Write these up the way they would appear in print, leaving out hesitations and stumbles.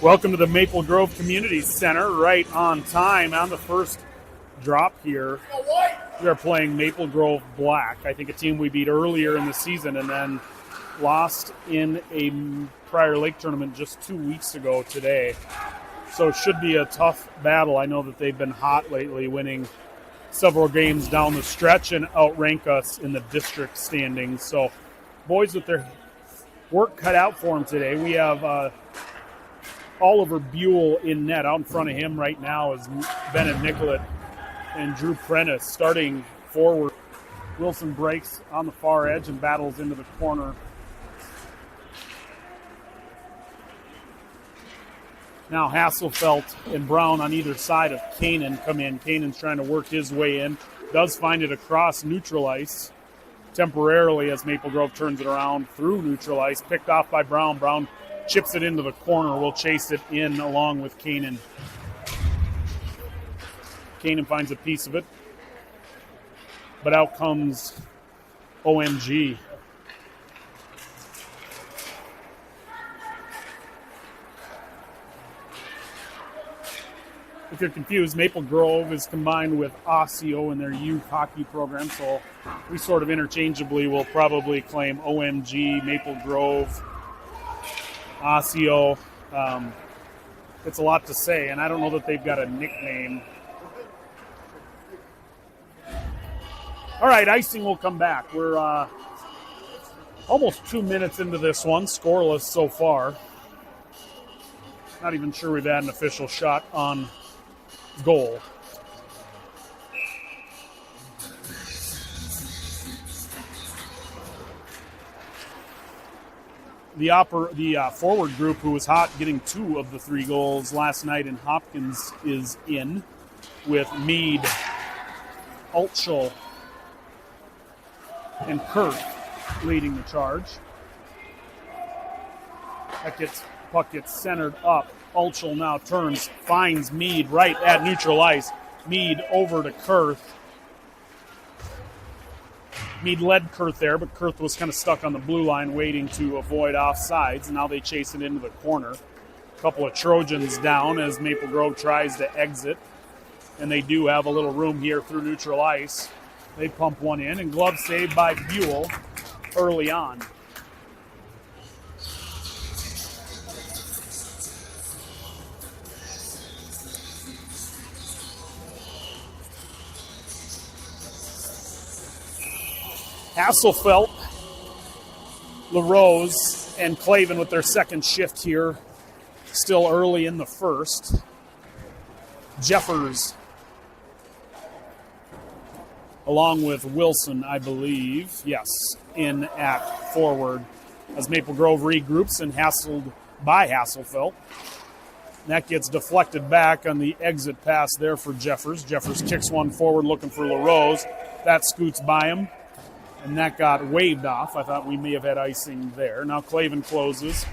Welcome to the Maple Grove Community Center, right on time on the first drop here. We are playing Maple Grove Black, I think a team we beat earlier in the season and then lost in a Prior Lake tournament just 2 weeks ago today. So it should be a tough battle. I know that they've been hot lately, winning several games down the stretch and outrank us in the district standings. So boys with their work cut out for them today. We have Oliver Buell in net. Out in front of him right now is Bennett Nicollet and Drew Prentice starting forward. Wilson breaks on the far edge and battles into the corner. Now Hasselfeld and Brown on either side of Kanan come in. Kanan's trying to work his way in. Does find it across neutral ice temporarily as Maple Grove turns it around through neutral ice. Picked off by Brown. Brown chips it into the corner. We'll chase it in along with Kanan. Kanan finds a piece of it. But out comes OMG. If you're confused, Maple Grove is combined with Osseo in their youth hockey program, so we sort of interchangeably will probably claim OMG, Maple Grove, Osseo. It's a lot to say, and I don't know that they've got a nickname. All right, icing will come back. We're almost 2 minutes into this one, scoreless so far. Not even sure we've had an official shot on goal. The forward group, who was hot getting 2 of the 3 goals last night in Hopkins, is in with Mead, Altschul, and Kirk leading the charge. Puck gets centered up. Altschul now turns, finds Mead right at neutral ice. Mead over to Kurth. Mead led Kurth there, but Kurth was kind of stuck on the blue line waiting to avoid offsides. Now they chase it into the corner. A couple of Trojans down as Maple Grove tries to exit. And they do have a little room here through neutral ice. They pump one in, and glove saved by Buell early on. Hasselfeld, LaRose, and Clavin with their second shift here, still early in the first. Jeffers, along with Wilson, I believe, yes, in at forward as Maple Grove regroups and hassled by Hasselfeld. That gets deflected back on the exit pass there for Jeffers. Jeffers kicks one forward looking for LaRose. That scoots by him. And that got waved off. I thought we may have had icing there. Now Clavin closes.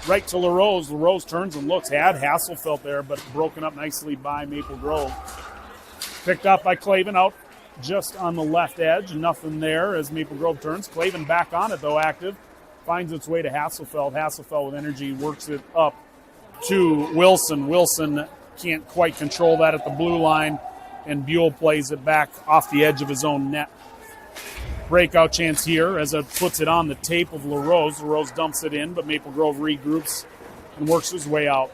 Right to LaRose. LaRose turns and looks. Had Hasselfeld there, but broken up nicely by Maple Grove. Picked up by Clavin out just on the left edge. Nothing there as Maple Grove turns. Clavin back on it, though, active. Finds its way to Hasselfeld. Hasselfeld with energy works it up to Wilson. Wilson can't quite control that at the blue line, and Buell plays it back off the edge of his own net. Breakout chance here as it puts it on the tape of LaRose. LaRose dumps it in, but Maple Grove regroups and works his way out.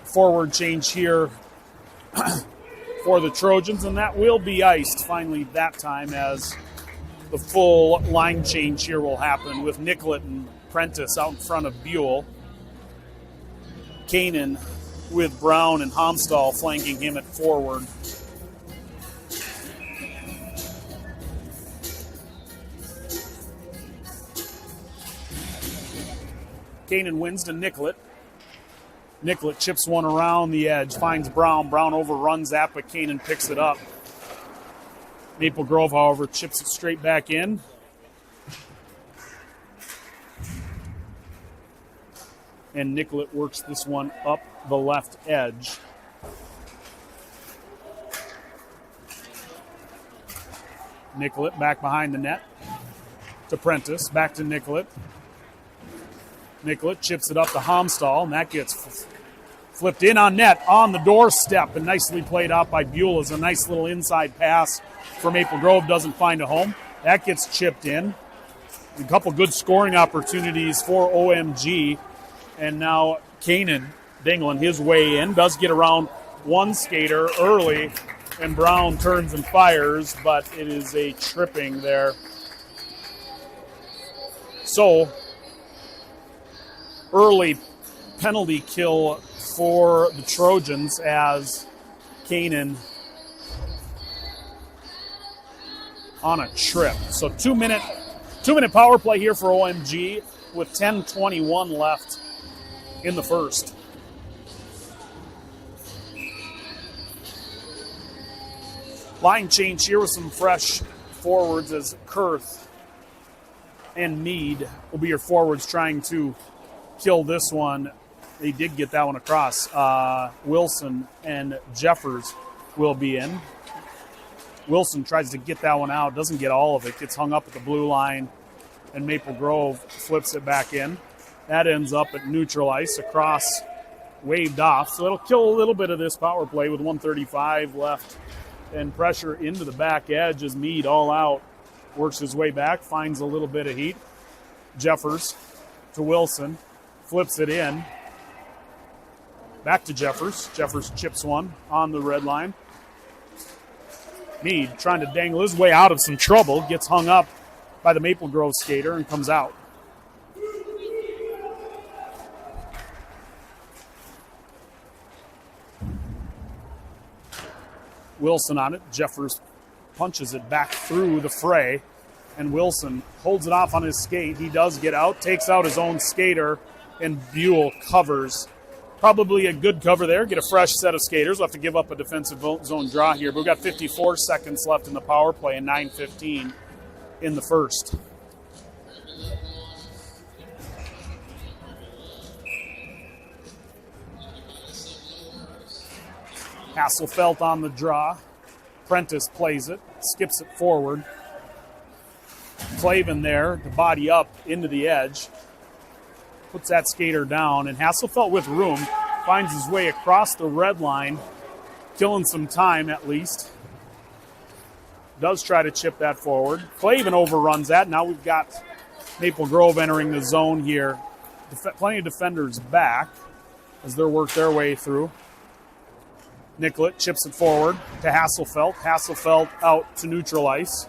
Forward change here for the Trojans, and that will be iced finally that time as the full line change here will happen with Nicollet and Prentice out in front of Buell. Kanan with Brown and Homstall flanking him at forward. Kanan wins to Nicollet. Nicollet chips one around the edge, finds Brown. Brown overruns that, but Kanan picks it up. Maple Grove, however, chips it straight back in. And Nicollet works this one up the left edge. Nicollet back behind the net to Prentice, back to Nicollet. Nicollet chips it up to Homstall, and that gets flipped in on net on the doorstep, and nicely played out by Buell as a nice little inside pass for Maple Grove doesn't find a home. That gets chipped in. A couple good scoring opportunities for OMG, and now Kanan dangling his way in. Does get around one skater early, and Brown turns and fires, but it is a tripping there. So, early penalty kill for the Trojans as Kanan on a trip. So 2-minute power play here for OMG with 10:21 left in the first. Line change here with some fresh forwards as Kurth and Mead will be your forwards trying to kill this one. They did get that one across. Wilson and Jeffers will be in. Wilson tries to get that one out, doesn't get all of it, gets hung up at the blue line, and Maple Grove flips it back in. That ends up at neutral ice, across, waved off. So it'll kill a little bit of this power play with 1:35 left, and pressure into the back edge as Mead all out works his way back, finds a little bit of heat. Jeffers to Wilson, flips it in. Back to Jeffers. Jeffers chips one on the red line. Mead trying to dangle his way out of some trouble, gets hung up by the Maple Grove skater and comes out. Wilson on it. Jeffers punches it back through the fray, and Wilson holds it off on his skate. He does get out, takes out his own skater, and Buell covers. Probably a good cover there. Get a fresh set of skaters. We'll have to give up a defensive zone draw here, but we've got 54 seconds left in the power play and 9:15 in the first. Hasselfeld on the draw. Prentice plays it, skips it forward. Clavin there to body up into the edge. Puts that skater down, and Hasselfeld with room finds his way across the red line, killing some time at least. Does try to chip that forward. Clavin overruns that. Now we've got Maple Grove entering the zone here. Plenty of defenders back as they work their way through. Nicollet chips it forward to Hasselfeld. Hasselfeld out to neutral ice.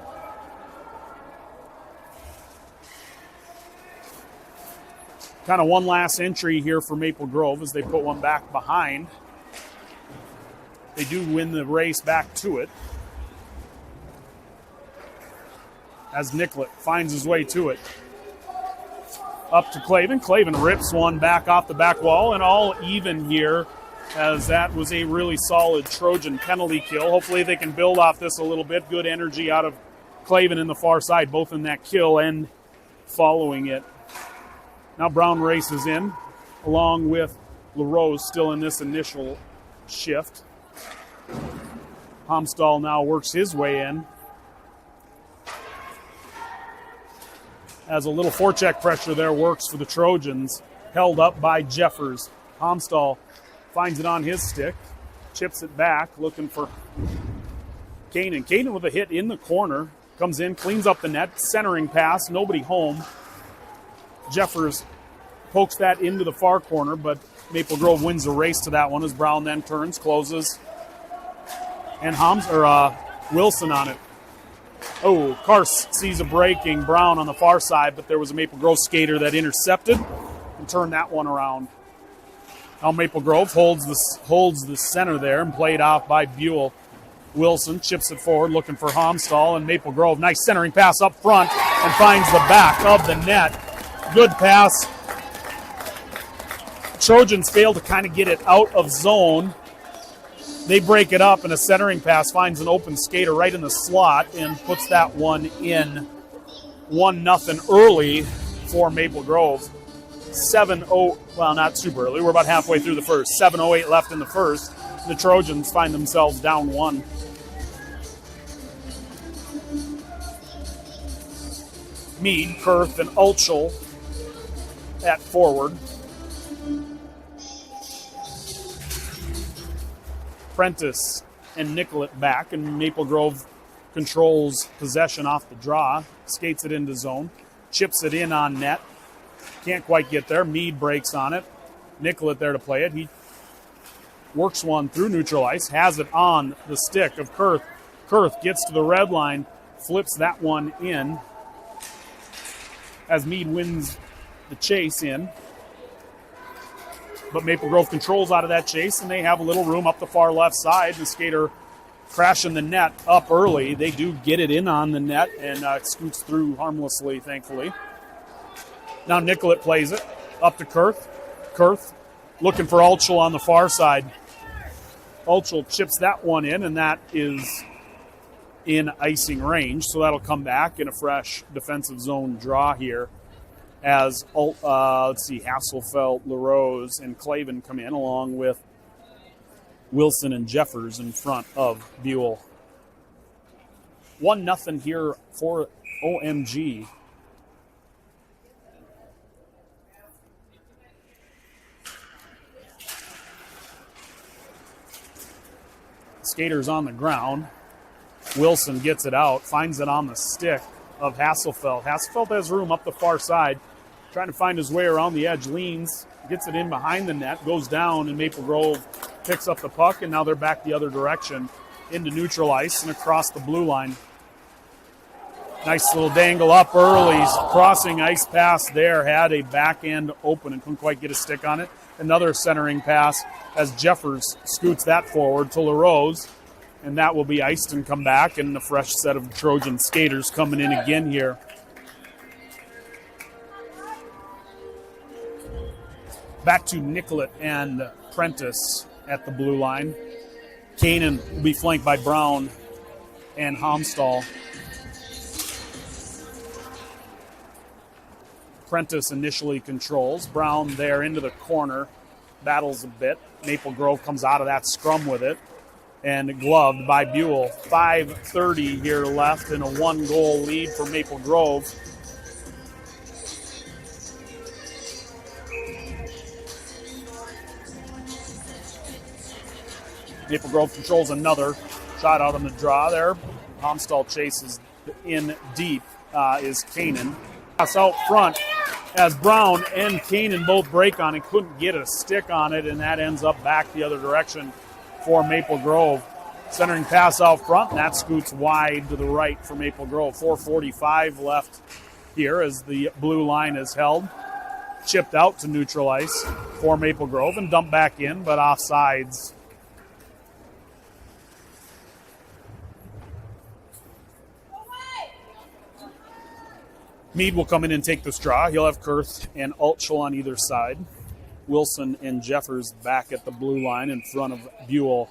Kind of one last entry here for Maple Grove as they put one back behind. They do win the race back to it. As Nicollet finds his way to it. Up to Clavin. Clavin rips one back off the back wall, and all even here as that was a really solid Trojan penalty kill. Hopefully they can build off this a little bit. Good energy out of Clavin in the far side, both in that kill and following it. Now Brown races in, along with LaRose still in this initial shift. Homstall now works his way in. As a little forecheck pressure there works for the Trojans, held up by Jeffers. Homstall finds it on his stick, chips it back, looking for Kanan. Kanan with a hit in the corner, comes in, cleans up the net, centering pass, nobody home. Jeffers pokes that into the far corner, but Maple Grove wins the race to that one as Brown then turns, closes, and Wilson on it. Oh, Kars sees a breaking Brown on the far side, but there was a Maple Grove skater that intercepted and turned that one around. Now Maple Grove holds the center there and played off by Buell. Wilson chips it forward, looking for Homstall, and Maple Grove, nice centering pass up front and finds the back of the net. Good pass. Trojans fail to kind of get it out of zone. They break it up, and a centering pass finds an open skater right in the slot and puts that one in. 1-0 early for Maple Grove. 7-0, well, not super early. We're about halfway through the first. 7:08 left in the first. The Trojans find themselves down one. Mead, Kurth, and Ulchel at forward. Prentice and Nicollet back, and Maple Grove controls possession off the draw, skates it into zone, chips it in on net. Can't quite get there. Meade breaks on it. Nicollet there to play it. He works one through neutral ice, has it on the stick of Kurth. Kurth gets to the red line, flips that one in as Meade wins the chase in. But Maple Grove controls out of that chase, and they have a little room up the far left side. The skater crashing the net up early. They do get it in on the net, and it scoots through harmlessly, thankfully. Now Nicollet plays it up to Kurth. Kurth looking for Ulchel on the far side. Ulchel chips that one in, and that is in icing range, so that'll come back in a fresh defensive zone draw here as, Hasselfeld, LaRose, and Clavin come in along with Wilson and Jeffers in front of Buell. 1-0 here for OMG. Skaters on the ground. Wilson gets it out, finds it on the stick of Hasselfeld. Hasselfeld has room up the far side, trying to find his way around the edge, leans, gets it in behind the net, goes down, and Maple Grove picks up the puck, and now they're back the other direction into neutral ice and across the blue line. Nice little dangle up early, crossing ice pass there, had a backhand open and couldn't quite get a stick on it. Another centering pass as Jeffers scoots that forward to LaRose, and that will be iced and come back, and a fresh set of Trojan skaters coming in again here. Back to Nicollet and Prentice at the blue line. Kanan will be flanked by Brown and Homstall. Prentice initially controls. Brown there into the corner, battles a bit. Maple Grove comes out of that scrum with it, and gloved by Buell. 5:30 here left and a 1-goal lead for Maple Grove. Maple Grove controls another shot out on the draw there. Homstall chases in deep is Kanan. Pass out front as Brown and Kanan both break on it. Couldn't get a stick on it, and that ends up back the other direction for Maple Grove. Centering pass out front, and that scoots wide to the right for Maple Grove. 4:45 left here as the blue line is held. Chipped out to neutral ice for Maple Grove and dumped back in, but offsides. Meade will come in and take this draw. He'll have Kurth and Ulchel on either side. Wilson and Jeffers back at the blue line in front of Buell.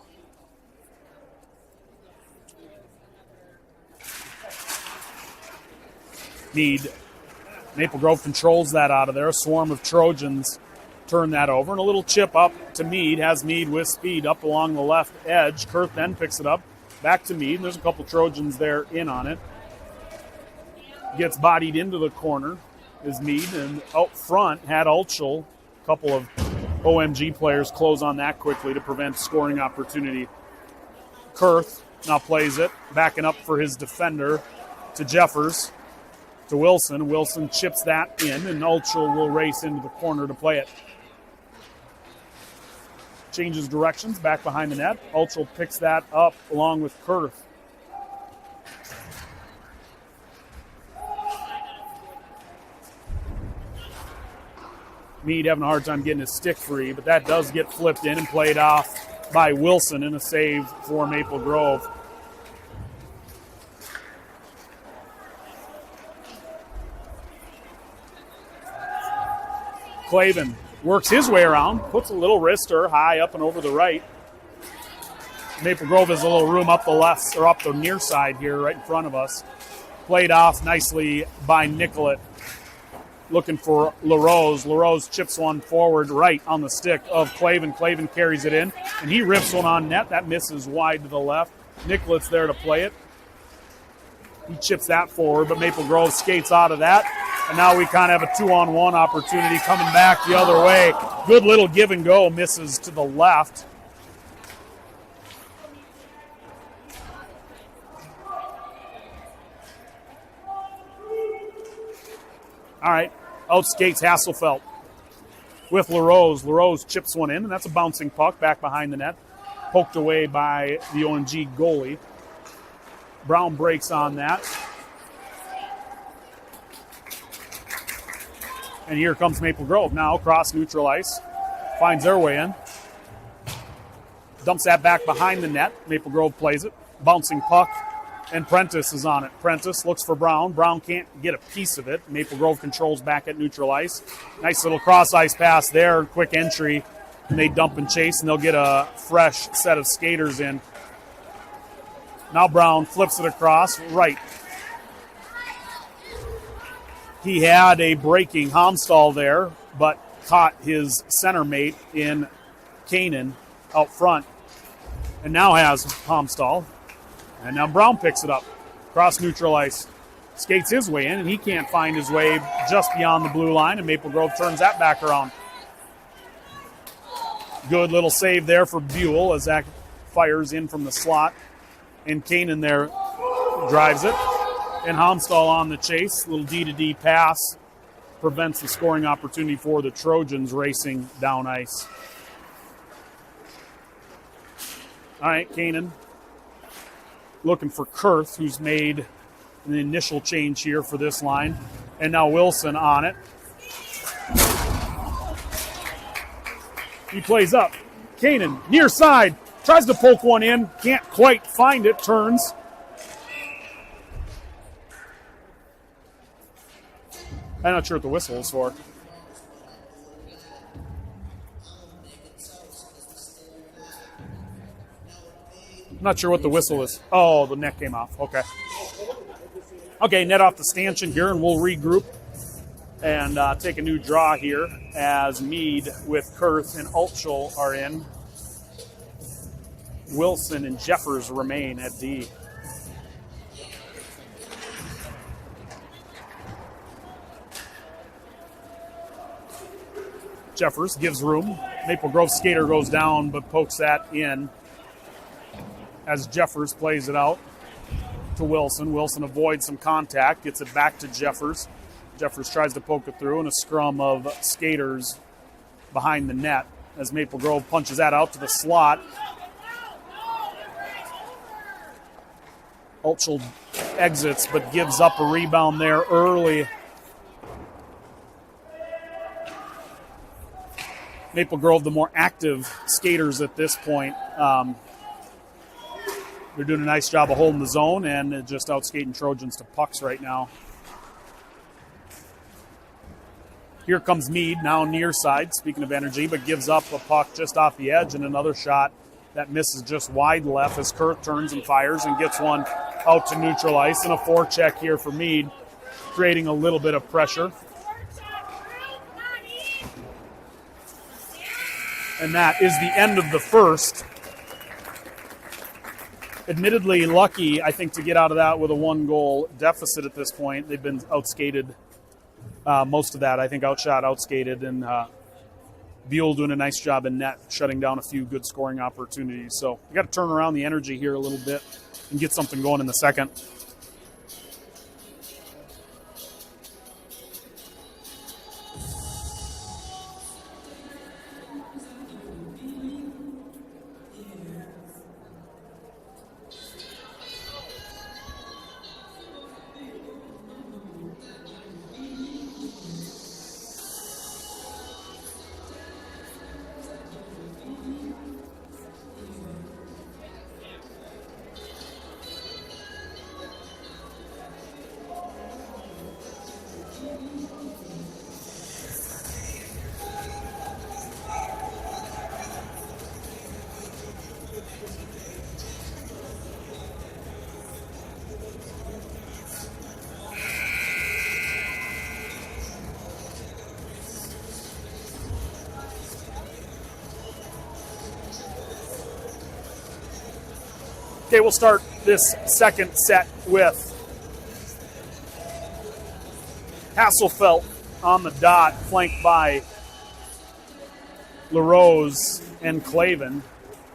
Meade. Maple Grove controls that out of there. A swarm of Trojans turn that over. And a little chip up to Meade. Has Meade with speed up along the left edge. Kurth then picks it up. Back to Meade. And there's a couple Trojans there in on it. Gets bodied into the corner is Meade. And out front had Ulchel. A couple of OMG players close on that quickly to prevent scoring opportunity. Kurth now plays it. Backing up for his defender to Jeffers. To Wilson. Wilson chips that in, and Ulchel will race into the corner to play it. Changes directions back behind the net. Ulchel picks that up along with Kurth. Meade having a hard time getting his stick free, but that does get flipped in and played off by Wilson in a save for Maple Grove. Clavin works his way around, puts a little wrister high up and over the right. Maple Grove has a little room up the left, or up the near side here, right in front of us. Played off nicely by Nicollet. Looking for LaRose. LaRose chips one forward right on the stick of Clavin. Clavin carries it in, and he rips one on net. That misses wide to the left. Nicollet's there to play it. He chips that forward, but Maple Grove skates out of that. And now we kind of have a 2-on-1 opportunity coming back the other way. Good little give and go, misses to the left. All right, outskates Hasselfeld with LaRose. LaRose chips one in, and that's a bouncing puck back behind the net. Poked away by the OMG goalie. Brown breaks on that. And here comes Maple Grove now, cross neutral ice. Finds their way in. Dumps that back behind the net. Maple Grove plays it. Bouncing puck. And Prentice is on it. Prentice looks for Brown. Brown can't get a piece of it. Maple Grove controls back at neutral ice. Nice little cross-ice pass there. Quick entry. And they dump and chase, and they'll get a fresh set of skaters in. Now Brown flips it across. Right. He had a breaking Homstall there, but caught his center mate in Kanan out front. And now has Homstall. And now Brown picks it up. Cross neutral ice. Skates his way in, and he can't find his way just beyond the blue line, and Maple Grove turns that back around. Good little save there for Buell as that fires in from the slot. And Kanan there drives it. And Homstall on the chase. Little D-to-D pass prevents the scoring opportunity for the Trojans racing down ice. All right, Kanan looking for Kurth, who's made an initial change here for this line. And now Wilson on it. He plays up. Kanan, near side, tries to poke one in, can't quite find it, turns. I'm not sure what the whistle is for. I'm not sure what the whistle is. Oh, the net came off. Okay. Okay, net off the stanchion here, and we'll regroup and take a new draw here as Meade with Kurth and Altschul are in. Wilson and Jeffers remain at D. Jeffers gives room. Maple Grove skater goes down but pokes that in as Jeffers plays it out to Wilson. Wilson avoids some contact, gets it back to Jeffers. Jeffers tries to poke it through, and a scrum of skaters behind the net as Maple Grove punches that out to the slot. Altschul exits but gives up a rebound there early. Maple Grove, the more active skaters at this point. They're doing a nice job of holding the zone and just outskating Trojans to pucks right now. Here comes Meade, now near side, speaking of energy, but gives up a puck just off the edge, and another shot that misses just wide left as Kurth turns and fires and gets one out to neutral ice. And a forecheck here for Meade, creating a little bit of pressure. And that is the end of the first. Admittedly lucky, I think, to get out of that with a 1-goal deficit at this point. They've been outskated most of that. I think outshot, outskated, and Buell doing a nice job in net, shutting down a few good scoring opportunities. So we got to turn around the energy here a little bit and get something going in the second. Okay, we'll start this second set with Hasselfeld on the dot, flanked by LaRose and Clavin.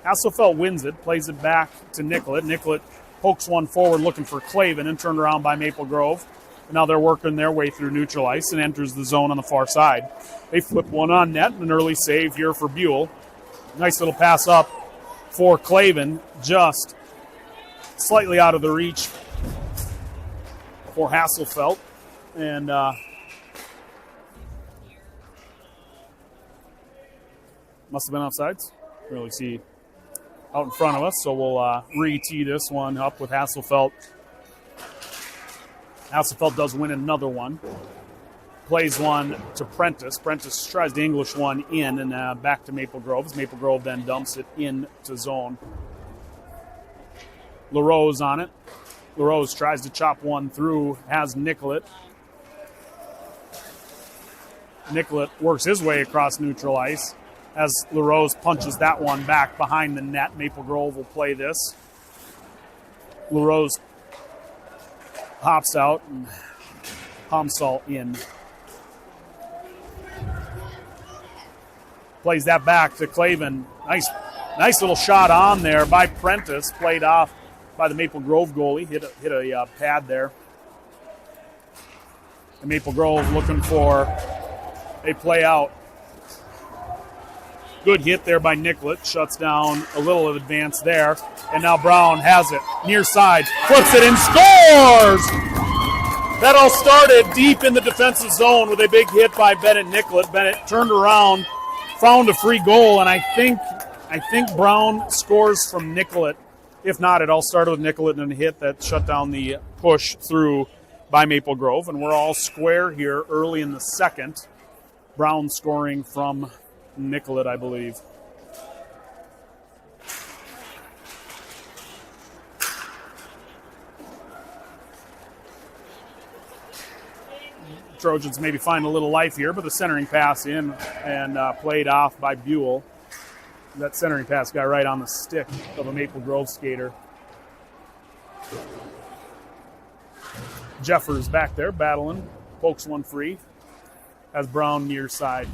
Hasselfeld wins it, plays it back to Nicollet. Nicollet pokes one forward looking for Clavin and turned around by Maple Grove. And now they're working their way through neutral ice and enters the zone on the far side. They flip one on net, an early save here for Buell. Nice little pass up for Clavin, just slightly out of the reach for Hasselfeld. And must have been offsides. Really see out in front of us, so we'll re-tee this one up with Hasselfeld. Hasselfeld does win another one. Plays one to Prentice. Prentice tries to English one in and back to Maple Grove. As Maple Grove then dumps it into zone. LaRose on it. LaRose tries to chop one through, has Nicollet. Nicollet works his way across neutral ice as LaRose punches that one back behind the net. Maple Grove will play this. LaRose hops out and Hamsall in. Plays that back to Clavin. Nice little shot on there by Prentice. Played off by the Maple Grove goalie. Hit a pad there. And Maple Grove looking for a play out. Good hit there by Nicollet. Shuts down a little of advance there. And now Brown has it. Near side. Flips it and scores! That all started deep in the defensive zone with a big hit by Bennett Nicollet. Bennett turned around, found a free goal, and I think Brown scores from Nicollet. If not, it all started with Nicollet and a hit that shut down the push through by Maple Grove. And we're all square here early in the second. Brown scoring from Nicollet, I believe. Trojans maybe find a little life here, but the centering pass in and played off by Buell. That centering pass got right on the stick of a Maple Grove skater. Jeffers back there battling, pokes one free, has Brown near side.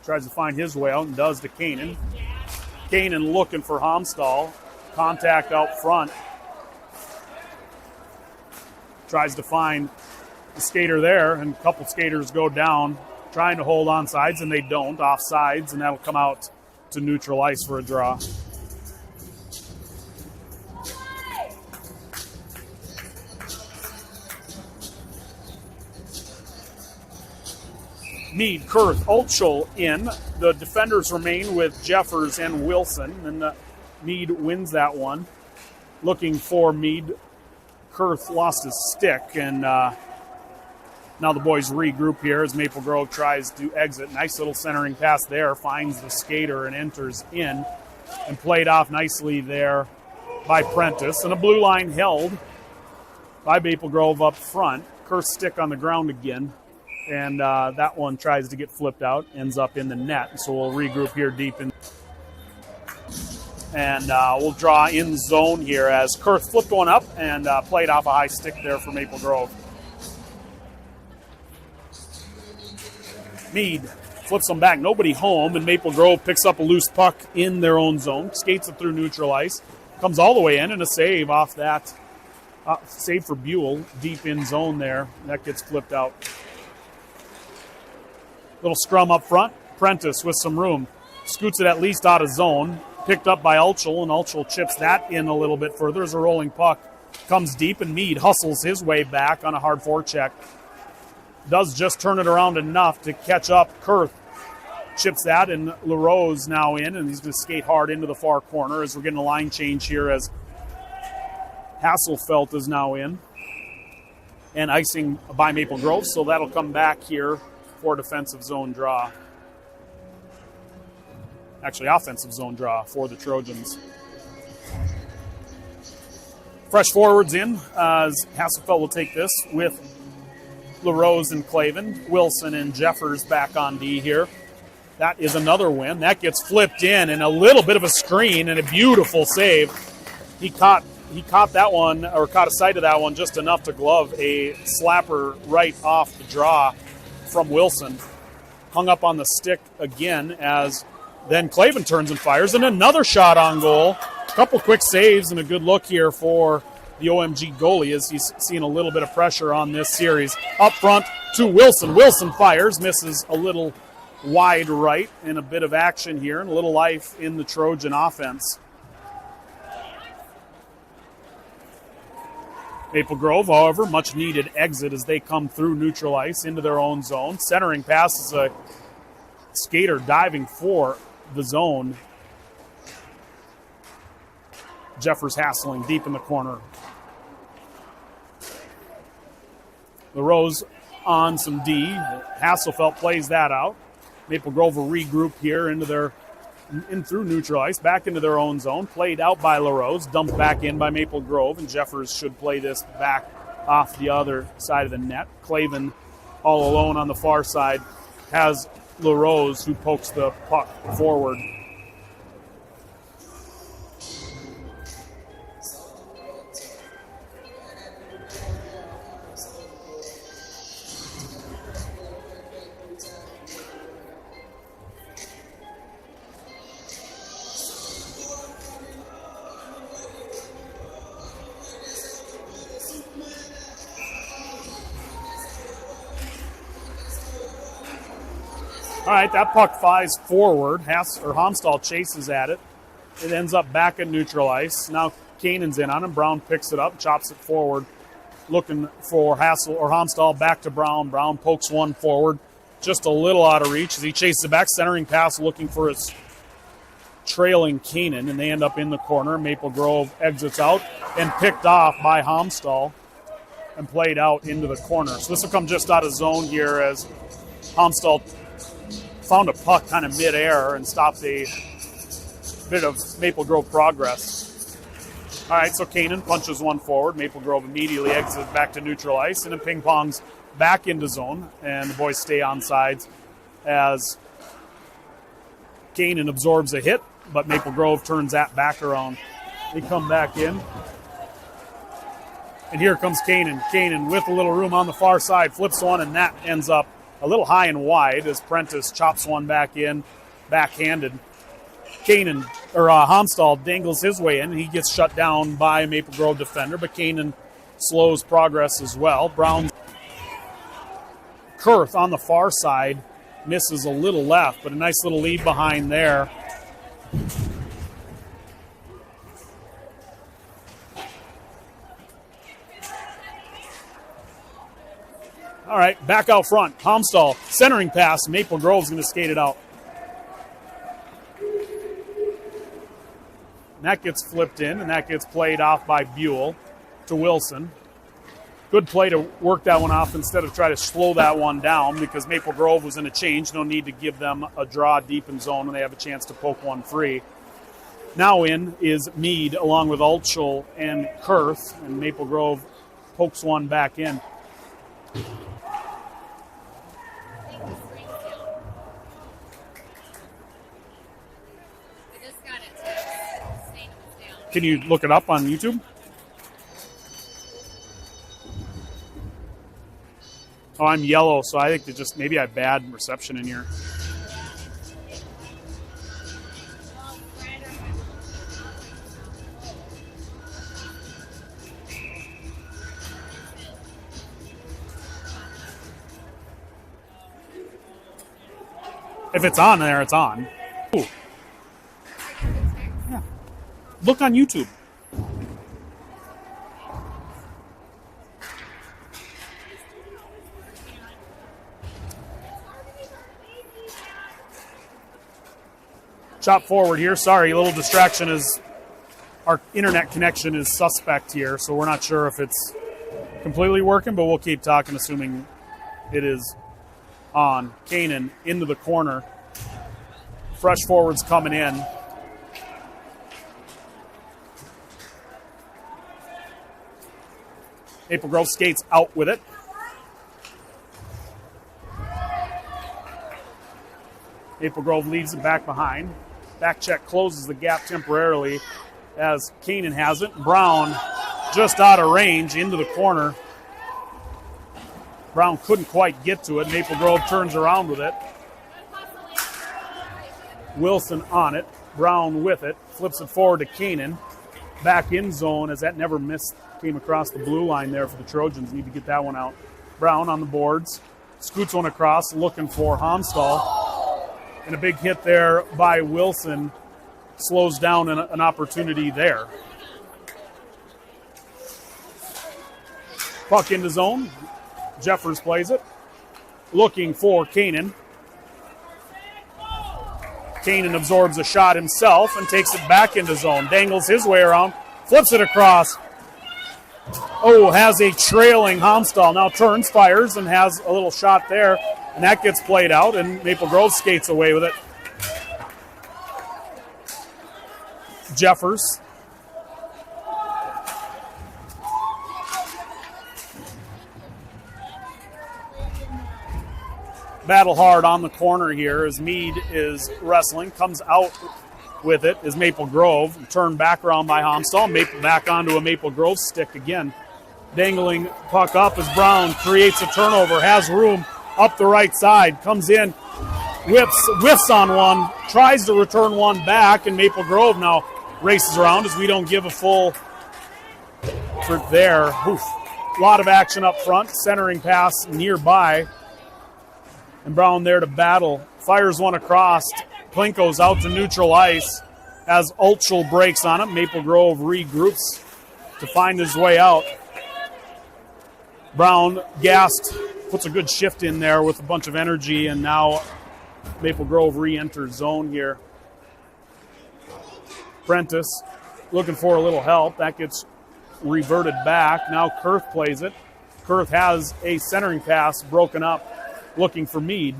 Tries to find his way out and does to Kanan. Kanan looking for Hamstall. Contact out front. Tries to find the skater there, and a couple skaters go down trying to hold on sides, and they don't. Off sides, and that'll come out to neutral ice for a draw. Mead, Kurth, Ulchel in. The defenders remain with Jeffers and Wilson, and Mead wins that one. Looking for Mead. Kurth lost his stick, and now the boys regroup here as Maple Grove tries to exit. Nice little centering pass there, finds the skater and enters in, and played off nicely there by Prentice. And a blue line held by Maple Grove up front. Kurth's stick on the ground again. And that one tries to get flipped out, ends up in the net. So we'll regroup here deep in. And we'll draw in zone here as Kurth flipped one up and played off a high stick there for Maple Grove. Mead flips them back. Nobody home, and Maple Grove picks up a loose puck in their own zone, skates it through neutral ice, comes all the way in, and a save off that. Save for Buell, deep in zone there. That gets flipped out. Little scrum up front. Prentice with some room. Scoots it at least out of zone. Picked up by Ulchel, and Ulchel chips that in a little bit further as a rolling puck comes deep, and Mead hustles his way back on a hard forecheck. Does just turn it around enough to catch up. Kurth chips that, and LaRose now in, and he's going to skate hard into the far corner as we're getting a line change here as Hasselfeld is now in. And icing by Maple Grove, so that'll come back here for defensive zone draw. Actually, offensive zone draw for the Trojans. Fresh forwards in as Hasselfeld will take this with LaRose and Clavin. Wilson and Jeffers back on D here. That is another win. That gets flipped in, and a little bit of a screen and a beautiful save. He caught he caught that one, or caught a sight of that one just enough to glove a slapper right off the draw from Wilson. Hung up on the stick again as then Clavin turns and fires, and another shot on goal. A couple quick saves and a good look here for the OMG goalie as he's seeing a little bit of pressure on this series. Up front to Wilson. Wilson fires, misses a little wide right, and a bit of action here and a little life in the Trojan offense. Maple Grove, however, much needed exit as they come through neutral ice into their own zone. Centering pass is a skater diving for the zone. Jeffers hassling deep in the corner. LaRose on some D. Hasselfeld plays that out. Maple Grove will regroup here in through neutral ice, back into their own zone. Played out by LaRose, dumped back in by Maple Grove, and Jeffers should play this back off the other side of the net. Clavin, all alone on the far side, has LaRose, who pokes the puck forward. All right, that puck flies forward. Homstall chases at it. It ends up back at neutral ice. Now Kanan's in on him. Brown picks it up, chops it forward, looking for Homstall back to Brown. Brown pokes one forward, just a little out of reach as he chases it back. Centering pass, looking for his trailing Kanan, and they end up in the corner. Maple Grove exits out and picked off by Homstall and played out into the corner. So this will come just out of zone here as Homstall found a puck kind of midair and stopped a bit of Maple Grove progress. All right, so Kanan punches one forward. Maple Grove immediately exits back to neutral ice, and then ping-pongs back into zone, and the boys stay on sides as Kanan absorbs a hit, but Maple Grove turns that back around. They come back in, and here comes Kanan. Kanan with a little room on the far side, flips one, and that ends up a little high and wide as Prentice chops one back in, backhanded. Homstall dangles his way in, and he gets shut down by a Maple Grove defender, but Kanan slows progress as well. Brown Kurth on the far side misses a little left, but a nice little lead behind there. All right, back out front. Homstall, centering pass. Maple Grove's going to skate it out. And that gets flipped in, and that gets played off by Buell to Wilson. Good play to work that one off instead of try to slow that one down because Maple Grove was in a change. No need to give them a draw deep in zone when they have a chance to poke one free. Now in is Meade along with Altschul and Kurth, and Maple Grove pokes one back in. Can you look it up on YouTube? Oh, I'm yellow, so I think that just maybe I have bad reception in here. If it's on there, it's on. Ooh. Yeah. Look on YouTube. Chop forward here. Sorry, a little distraction is our internet connection is suspect here, so we're not sure if it's completely working, but we'll keep talking, assuming it is on. Kanan into the corner. Fresh forwards coming in. Maple Grove skates out with it. Maple Grove leaves it back behind. Back check closes the gap temporarily as Kanan has it. Brown just out of range into the corner. Brown couldn't quite get to it. Maple Grove turns around with it. Wilson on it. Brown with it. Flips it forward to Kanan. Back in zone as that never missed. Came across the blue line there for the Trojans. Need to get that one out. Brown on the boards. Scoots one across, looking for Homstall. And a big hit there by Wilson slows down an opportunity there. Puck into zone. Jeffers plays it. Looking for Kanan. Kanan absorbs a shot himself and takes it back into zone. Dangles his way around. Flips it across. Oh, has a trailing Homstall. Now turns, fires, and has a little shot there. And that gets played out, and Maple Grove skates away with it. Jeffers. Battle hard on the corner here as Meade is wrestling. Comes out with it is Maple Grove. Turned back around by Homstall. Maple back onto a Maple Grove stick again. Dangling puck up as Brown creates a turnover. Has room up the right side. Comes in. Whiffs on one. Tries to return one back. And Maple Grove now races around as we don't give a full for there. Oof. A lot of action up front. Centering pass nearby. And Brown there to battle. Fires one across. Plinko's out to neutral ice as Ulchel breaks on it. Maple Grove regroups to find his way out. Brown, gassed, puts a good shift in there with a bunch of energy, and now Maple Grove re-enters zone here. Prentice looking for a little help. That gets reverted back. Now Kurth plays it. Kurth has a centering pass broken up, looking for Meade.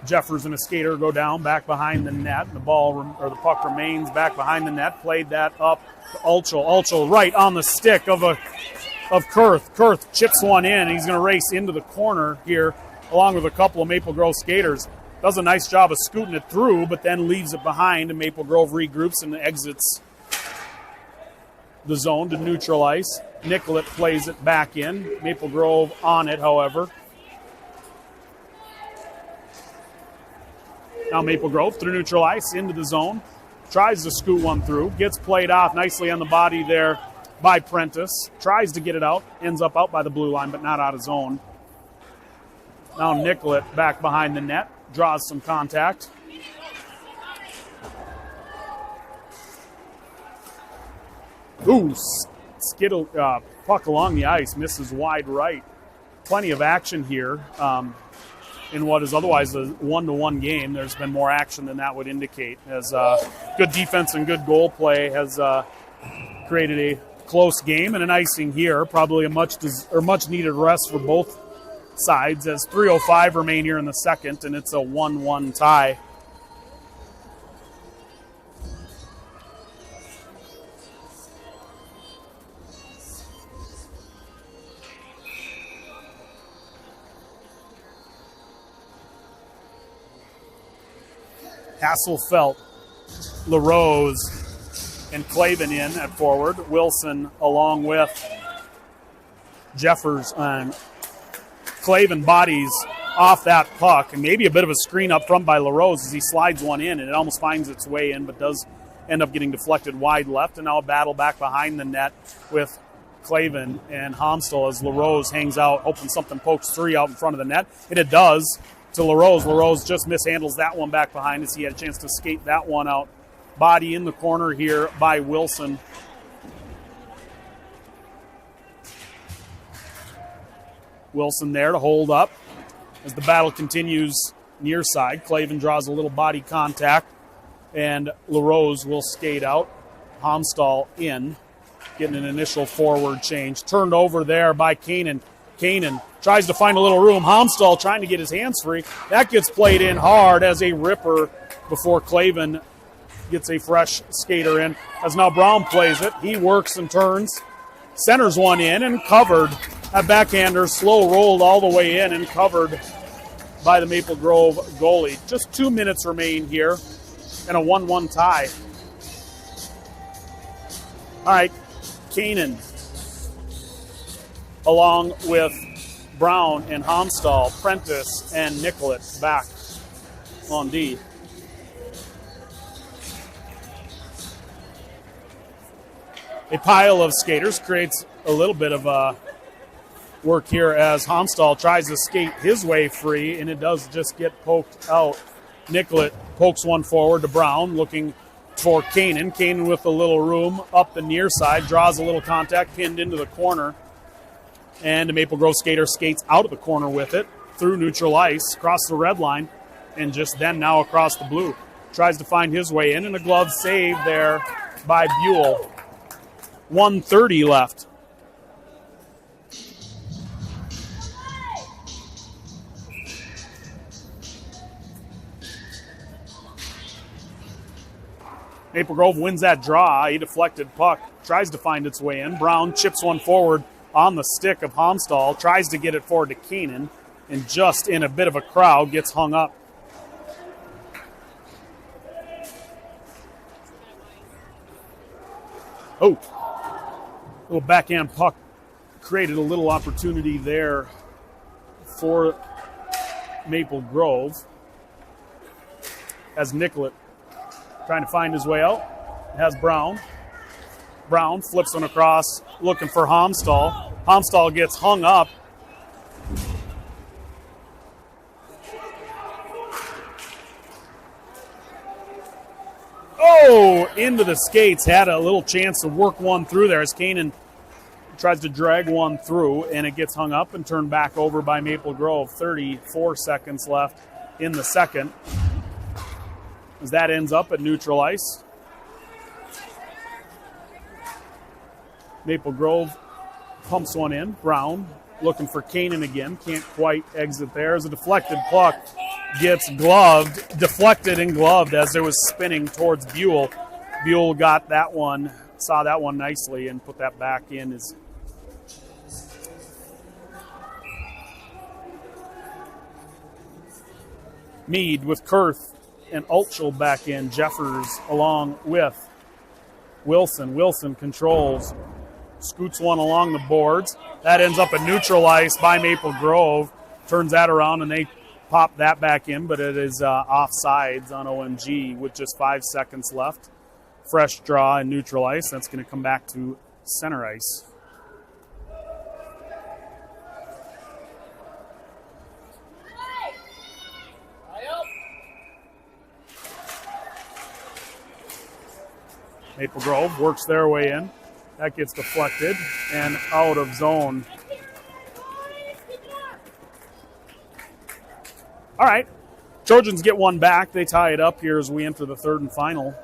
Jeffers and a skater go down back behind the net. And the puck remains back behind the net. Played that up to Ulchel. Ulchel right on the stick of Kurth. Kurth chips one in. He's going to race into the corner here along with a couple of Maple Grove skaters. Does a nice job of scooting it through, but then leaves it behind, and Maple Grove regroups and exits the zone to neutral ice. Nicollet plays it back in. Maple Grove on it, however. Now Maple Grove through neutral ice into the zone. Tries to scoot one through. Gets played off nicely on the body there by Prentice. Tries to get it out. Ends up out by the blue line, but not out of zone. Now Nicollet back behind the net. Draws some contact. Ooh, skittle puck along the ice. Misses wide right. Plenty of action here. In what is otherwise a 1-1 game, there's been more action than that would indicate. As good defense and good goal play has created a close game and an icing here. Probably a much needed rest for both sides as 3:05 remain here in the second, and it's a 1-1 tie. Hasselfelt, LaRose, and Clavin in at forward. Wilson along with Jeffers and Clavin bodies off that puck, and maybe a bit of a screen up front by LaRose as he slides one in, and it almost finds its way in, but does end up getting deflected wide left, and now a battle back behind the net with Clavin and Homstall as LaRose hangs out, hoping something pokes three out in front of the net, and it does. To LaRose. LaRose just mishandles that one back behind us. He had a chance to skate that one out. Body in the corner here by Wilson. Wilson there to hold up as the battle continues near side. Clavin draws a little body contact, and LaRose will skate out. Homstall in, getting an initial forward change. Turned over there by Kanan. Kanan tries to find a little room. Homstall trying to get his hands free. That gets played in hard as a ripper before Clavin gets a fresh skater in. As now Brown plays it. He works and turns. Centers one in and covered. That backhander slow rolled all the way in and covered by the Maple Grove goalie. Just 2 minutes remain here and a 1-1 tie. All right, Kanan along with Brown and Homstall, Prentice and Nicollet back on D. A pile of skaters creates a little bit of work here as Homstall tries to skate his way free, and it does just get poked out. Nicollet pokes one forward to Brown, looking for Kanan. Kanan with a little room up the near side, draws a little contact, pinned into the corner. And the Maple Grove skater skates out of the corner with it, through neutral ice, across the red line, and just then now across the blue. Tries to find his way in, and a glove save there by Buell. 1:30 left. Maple Grove wins that draw. A deflected puck tries to find its way in. Brown chips one forward on the stick of Homstall, tries to get it forward to Kanan, and just in a bit of a crowd gets hung up. Oh, little backhand puck created a little opportunity there for Maple Grove as Nicollet trying to find his way out. Has Brown. Brown flips one across, looking for Homstall. Homstall gets hung up. Oh, into the skates. Had a little chance to work one through there as Kanan tries to drag one through, and it gets hung up and turned back over by Maple Grove. 34 seconds left in the second as that ends up at neutral ice. Maple Grove pumps one in. Brown looking for Kanan again. Can't quite exit there as a deflected puck gets gloved, deflected and gloved as it was spinning towards Buell. Buell got that one, saw that one nicely and put that back in. Mead with Kurth and Altschul back in. Jeffers along with Wilson. Wilson controls, scoots one along the boards. That ends up at neutral ice by Maple Grove. Turns that around and they pop that back in, but it is offsides on OMG with just 5 seconds left. Fresh draw in neutral ice. That's going to come back to center ice. Maple Grove works their way in. That gets deflected and out of zone. All right, Trojans get one back. They tie it up here as we enter the third and final.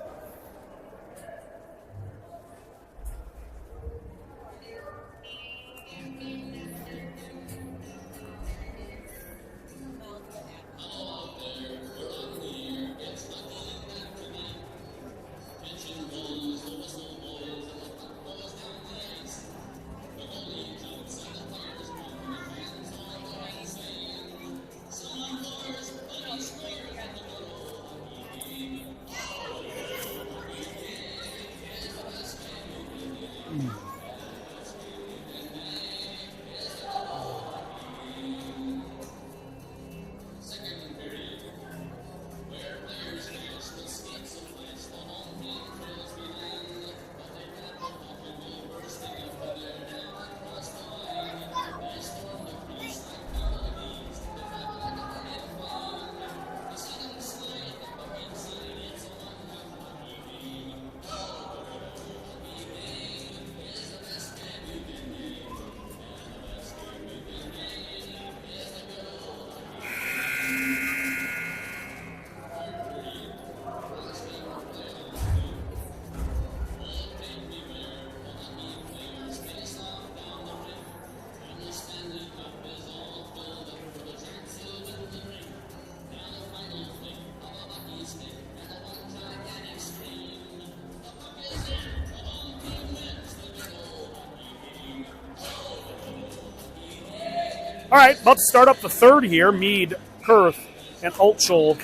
All right, about to start up the third here. Mead Kurth and Altschul,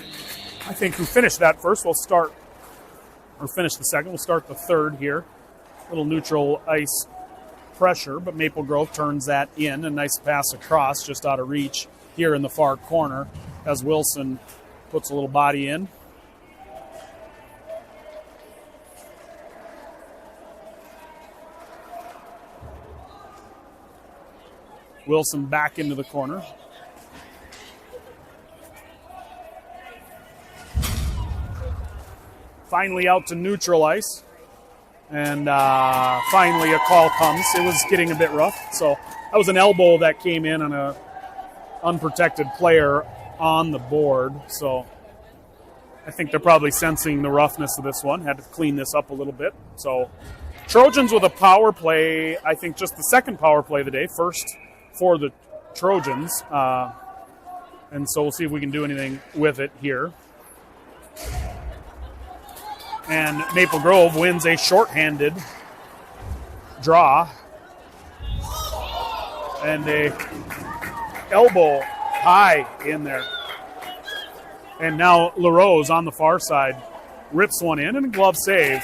I think, who finished that first, will start, or finish the second. We'll start the third here. Little neutral ice pressure, but Maple Grove turns that in. A nice pass across, just out of reach here in the far corner as Wilson puts a little body in. Wilson back into the corner. Finally out to neutral ice. And finally a call comes. It was getting a bit rough. So that was an elbow that came in on a unprotected player on the board. So I think they're probably sensing the roughness of this one. Had to clean this up a little bit. So Trojans with a power play. I think just the second power play of the day. First for the Trojans. And so we'll see if we can do anything with it here. And Maple Grove wins a shorthanded draw. And a elbow high in there. And now LaRose on the far side rips one in and a glove save.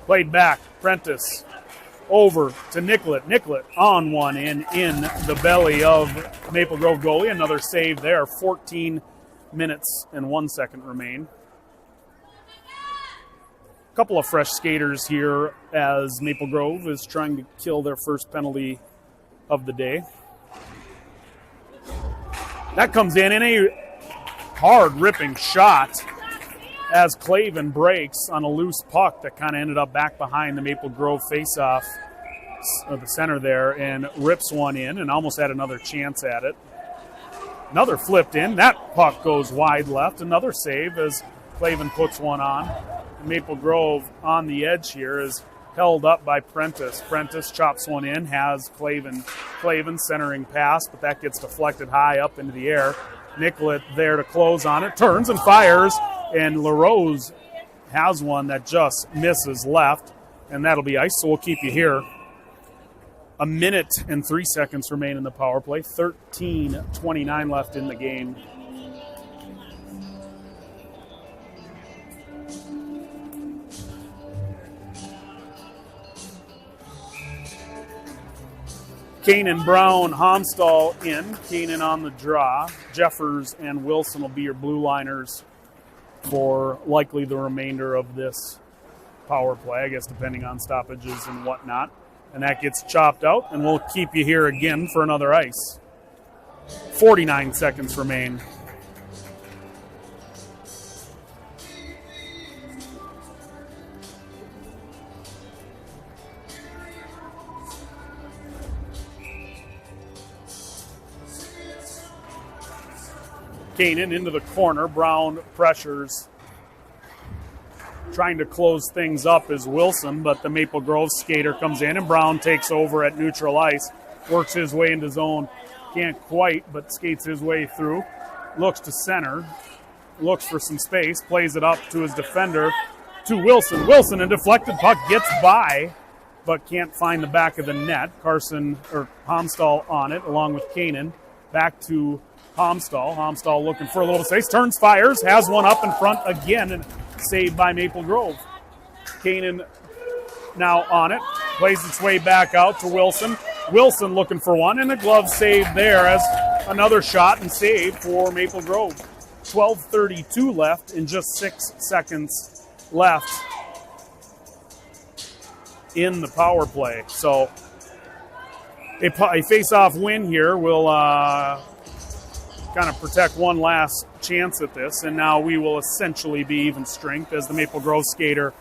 Played back, Prentice over to Nicollet. Nicollet on one in the belly of Maple Grove goalie. Another save there. 14 minutes and 1 second remain. A couple of fresh skaters here as Maple Grove is trying to kill their first penalty of the day. That comes in a hard ripping shot as Clavin breaks on a loose puck that kind of ended up back behind the Maple Grove faceoff, or the center there, and rips one in and almost had another chance at it. Another flipped in. That puck goes wide left. Another save as Clavin puts one on. And Maple Grove on the edge here is held up by Prentice. Prentice chops one in, has Clavin centering pass, but that gets deflected high up into the air. Nicollet there to close on it, turns and fires, and LaRose has one that just misses left, and that'll be ice, so we'll keep you here. A minute and 3 seconds remain in the power play. 13:29 left in the game. Kanan, Brown, Homstall in. Kanan on the draw. Jeffers and Wilson will be your blue liners for likely the remainder of this power play, I guess, depending on stoppages and whatnot. And that gets chopped out, and we'll keep you here again for another ice. 49 seconds remain. Kanan into the corner. Brown pressures, trying to close things up is Wilson, but the Maple Grove skater comes in, and Brown takes over at neutral ice, works his way into zone. Can't quite, but skates his way through. Looks to center, looks for some space, plays it up to his defender, to Wilson. Wilson, a deflected puck, gets by, but can't find the back of the net. Homstall on it, along with Kanan. Back to Homstall. Homstall looking for a little space, turns, fires, has one up in front again, and saved by Maple Grove. Kanan now on it, plays its way back out to Wilson. Wilson looking for one, and a glove save there as another shot and save for Maple Grove. 12:32 left and just 6 seconds left in the power play. So a face-off win here will kind of protect one last chance at this, and now we will essentially be even strength as the Maple Grove skater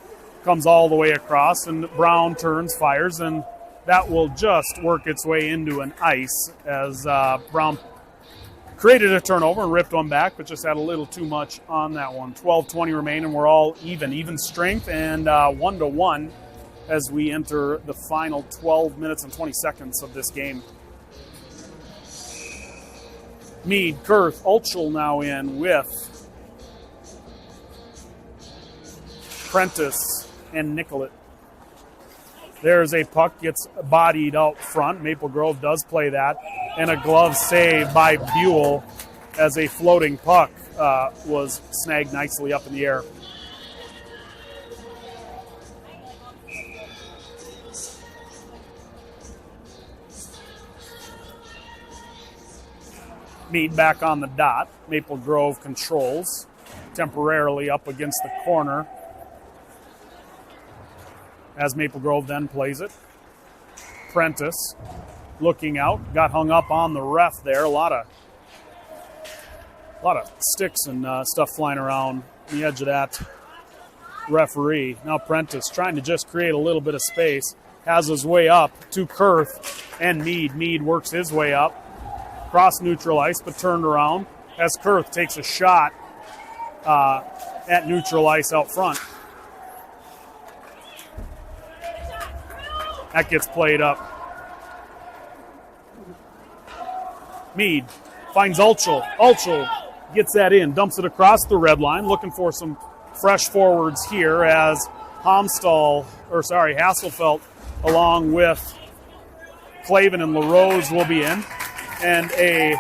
comes all the way across, and Brown turns, fires, and that will just work its way into an ice as Brown created a turnover and ripped one back, but just had a little too much on that one. 12:20 remain, and we're all even strength, and 1-1 as we enter the final 12 minutes and 20 seconds of this game. Mead, Kurth, Ulchel now in with Prentice and Nicollet. There's a puck, gets bodied out front. Maple Grove does play that. And a glove save by Buell as a floating puck was snagged nicely up in the air. Mead back on the dot. Maple Grove controls temporarily up against the corner as Maple Grove then plays it. Prentice looking out, got hung up on the ref there. A lot of sticks and stuff flying around the edge of that referee. Now Prentice trying to just create a little bit of space, has his way up to Kurth and Mead. Mead works his way up, cross neutral ice, but turned around as Kurth takes a shot at neutral ice out front. That gets played up. Mead finds Ulchel. Ulchel gets that in, dumps it across the red line, looking for some fresh forwards here as Hasselfeld along with Clavin and LaRose will be in. And a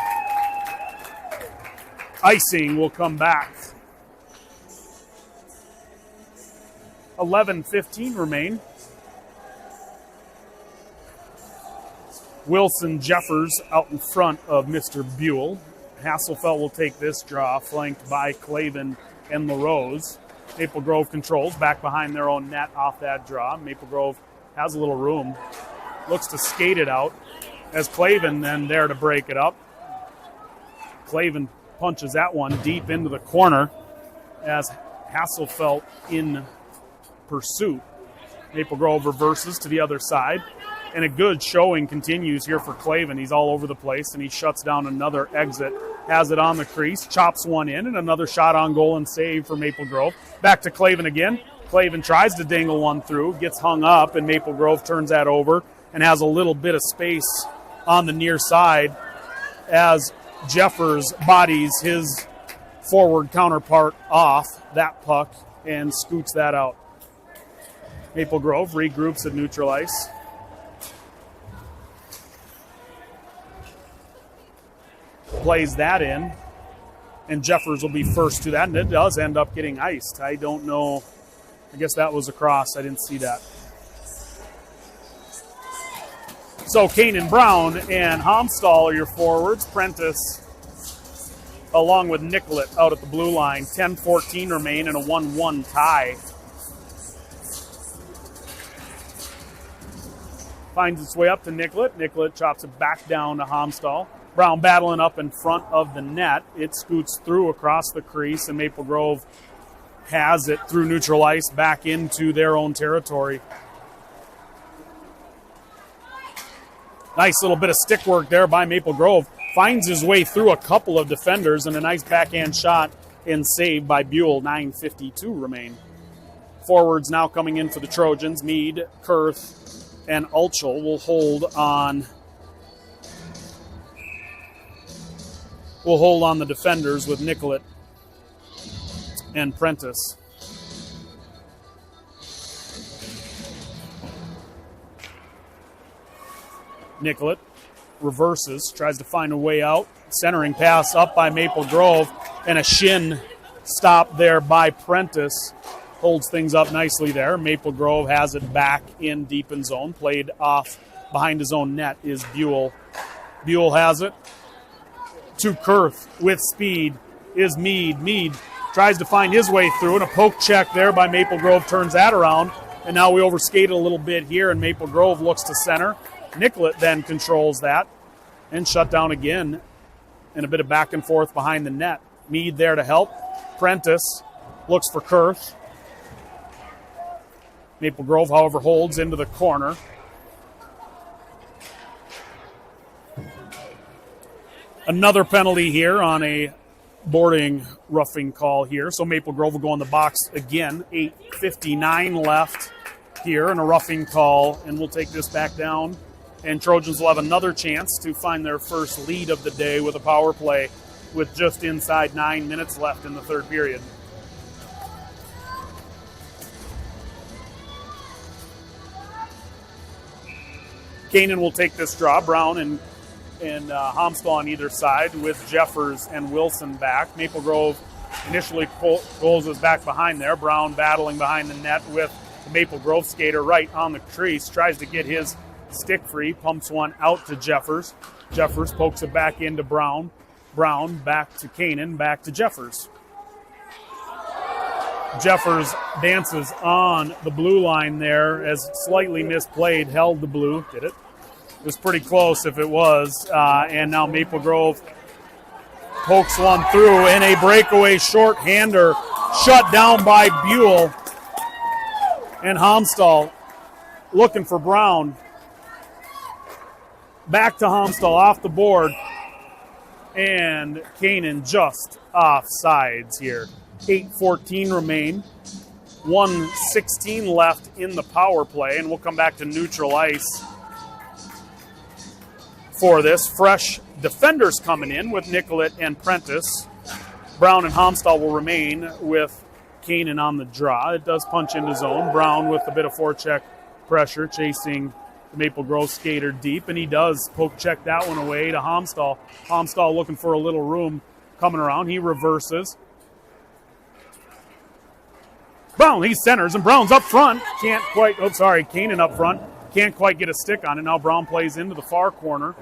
icing will come back. 11:15 remain. Wilson Jeffers out in front of Mr. Buell. Hasselfeld will take this draw, flanked by Clavin and LaRose. Maple Grove controls back behind their own net off that draw. Maple Grove has a little room. Looks to skate it out as Clavin then there to break it up. Clavin punches that one deep into the corner as Hasselfeld in pursuit. Maple Grove reverses to the other side. And a good showing continues here for Clavin. He's all over the place, and he shuts down another exit. Has it on the crease, chops one in, and another shot on goal and save for Maple Grove. Back to Clavin again. Clavin tries to dangle one through, gets hung up, and Maple Grove turns that over and has a little bit of space on the near side as Jeffers bodies his forward counterpart off that puck and scoots that out. Maple Grove regroups at neutral ice. Plays that in, and Jeffers will be first to that, and it does end up getting iced. I don't know. I guess that was across. I didn't see that. So Kanan Brown and Homstall are your forwards. Prentice along with Nicollet out at the blue line. 10-14 remain in a 1-1 tie. Finds its way up to Nicollet. Nicollet chops it back down to Homstall. Brown battling up in front of the net. It scoots through across the crease, and Maple Grove has it through neutral ice back into their own territory. Nice little bit of stick work there by Maple Grove. Finds his way through a couple of defenders, and a nice backhand shot and save by Buell. 9:52 remain. Forwards now coming in for the Trojans. Mead, Kurth, and Ulchel will hold on the defenders with Nicollet and Prentice. Nicollet reverses, tries to find a way out. Centering pass up by Maple Grove, and a shin stop there by Prentice. Holds things up nicely there. Maple Grove has it back in deep in zone. Played off behind his own net is Buell. Buell has it to Kurth with speed is Mead. Mead tries to find his way through, and a poke check there by Maple Grove turns that around. And now we overskated a little bit here, and Maple Grove looks to center. Nicollet then controls that and shut down again, and a bit of back and forth behind the net. Mead there to help. Prentice looks for Kurth. Maple Grove, however, holds into the corner. Another penalty here on a boarding roughing call here. So Maple Grove will go in the box again. 8:59 left here, and a roughing call, and we'll take this back down And Trojans will have another chance to find their first lead of the day with a power play with just inside 9 minutes left in the third period. Canaan will take this draw. Brown and Homstall on either side with Jeffers and Wilson back. Maple Grove initially goes back behind there. Brown battling behind the net with the Maple Grove skater right on the crease. Tries to get his stick free. Pumps one out to Jeffers. Jeffers pokes it back into Brown. Brown back to Canaan. Back to Jeffers. Jeffers dances on the blue line there as slightly misplayed. Held the blue. Did it? It was pretty close if it was. And now Maple Grove pokes one through, and a breakaway shorthander shut down by Buell. And Homstall looking for Brown. Back to Homstall off the board. And Canaan just off sides here. 8:14 remain. 1:16 left in the power play, and we'll come back to neutral ice for this. Fresh defenders coming in with Nicollet and Prentice. Brown and Homstall will remain with Canaan on the draw. It does punch into zone. Brown with a bit of forecheck pressure, chasing the Maple Grove skater deep, and he does poke check that one away to Homstall. Homstall looking for a little room coming around. He reverses. Brown, he centers, and Brown's up front. Canaan up front. Can't quite get a stick on it. Now Brown plays into the far corner.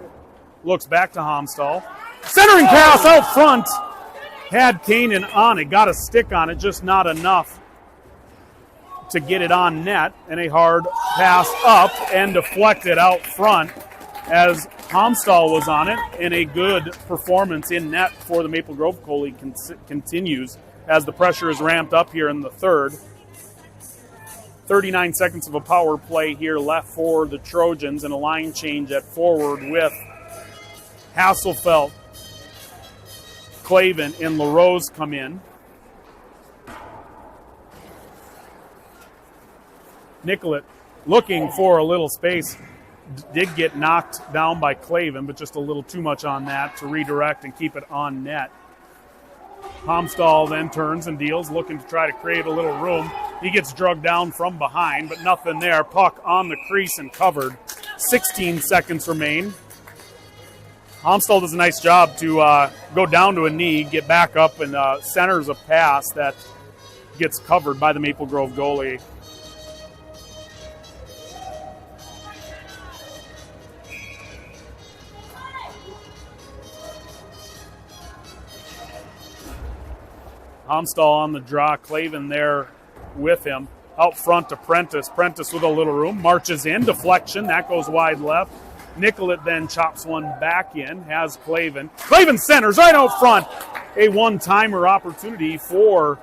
Looks back to Homstall. Centering pass out front. Had Canaan on it. Got a stick on it, just not enough to get it on net. And a hard pass up and deflected out front as Homstall was on it. And a good performance in net for the Maple Grove goalie continues as the pressure is ramped up here in the third. 39 seconds of a power play here left for the Trojans, and a line change at forward with Hasselfeld, Clavin, and LaRose come in. Nicollet looking for a little space. Did get knocked down by Clavin, but just a little too much on that to redirect and keep it on net. Homstall then turns and deals, looking to try to create a little room. He gets drugged down from behind, but nothing there. Puck on the crease and covered. 16 seconds remain. Homstall does a nice job to go down to a knee, get back up, and centers a pass that gets covered by the Maple Grove goalie. Homstall on the draw. Clavin there with him. Out front to Prentice. Prentice with a little room. Marches in. Deflection. That goes wide left. Nicollet then chops one back in. Has Clavin. Clavin centers right out front. A one-timer opportunity for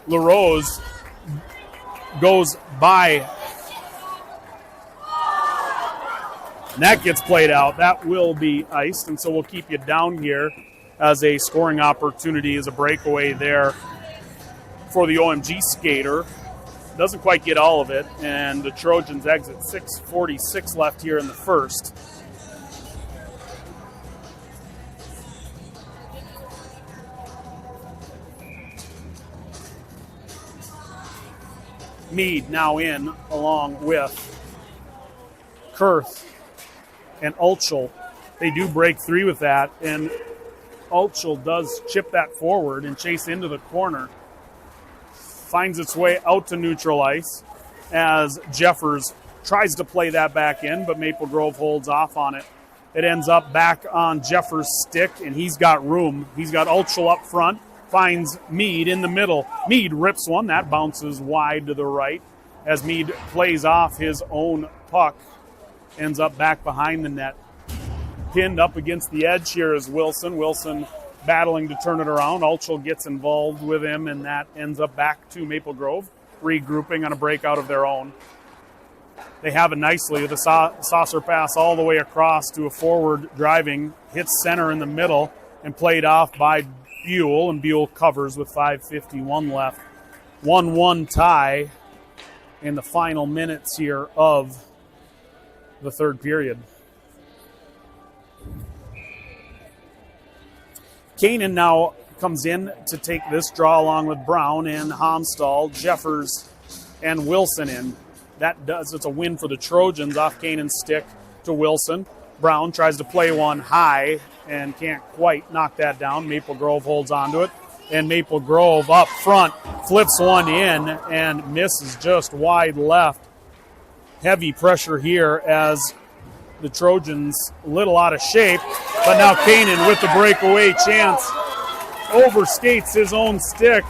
LaRose. Goes by. And that gets played out. That will be iced. And so we'll keep you down here as a scoring opportunity, as a breakaway there for the OMG skater. Doesn't quite get all of it, and the Trojans exit. 6:46 left here in the first. Meade now in along with Kurth and Ulchel. They do break three with that, and Ulchel does chip that forward and chase into the corner. Finds its way out to neutral ice as Jeffers tries to play that back in, but Maple Grove holds off on it. It ends up back on Jeffers' stick, and he's got room. He's got Ulchel up front, finds Meade in the middle. Meade rips one. That bounces wide to the right as Meade plays off his own puck. Ends up back behind the net. Pinned up against the edge here is Wilson. Wilson battling to turn it around. Ulchel gets involved with him, and that ends up back to Maple Grove, regrouping on a breakout of their own. They have it nicely with a saucer pass all the way across to a forward driving, hits center in the middle, and played off by Buell, and Buell covers with 5:51 left. 1-1 tie in the final minutes here of the third period. Kanan now comes in to take this draw along with Brown and Homstall, Jeffers, and Wilson in. It's a win for the Trojans off Kanan's stick to Wilson. Brown tries to play one high and can't quite knock that down. Maple Grove holds on to it. And Maple Grove up front flips one in and misses just wide left. Heavy pressure here as the Trojans a little out of shape. But now Kanan with the breakaway chance overskates his own stick.